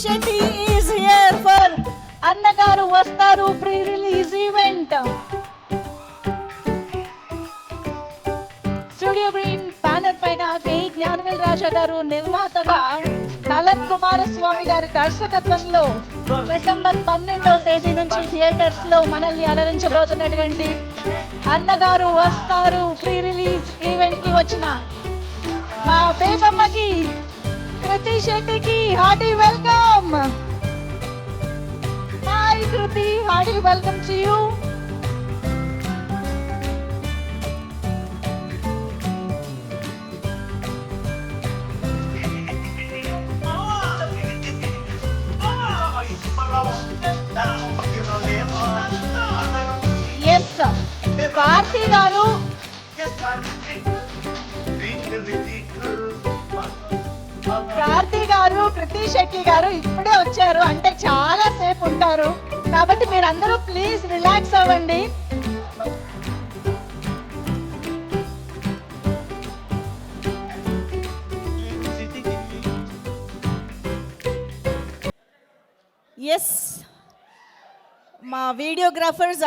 Shetty is here for Annagaru Vastaru pre-release event. Studio green banner పైన కే జ్ఞానవేల్ రాజా గారు నిర్మాతగా నలన్ కుమారస్వామి గారి దర్శకత్వంలో డిసెంబర్ 12వ తేదీ నుంచి థియేటర్స్ లో మనల్ని అలరించబోతున్నటువంటి అన్నగారు వస్తారు ప్రీ రిలీజ్ ఈవెంట్ కి వచ్చిన మా బేబమ్మకి కృతి శెట్టికి hearty welcome. Hi Krithi, hearty welcome to you. Karthi గారు కృతి శెట్టి గారు ఇప్పుడే వచ్చారు, అంటే చాలా సేపు ఉంటారు. కాబట్టి మీరందరూ ప్లీజ్ రిలాక్స్ అవ్వండి. ఎస్, మా వీడియోగ్రాఫర్స్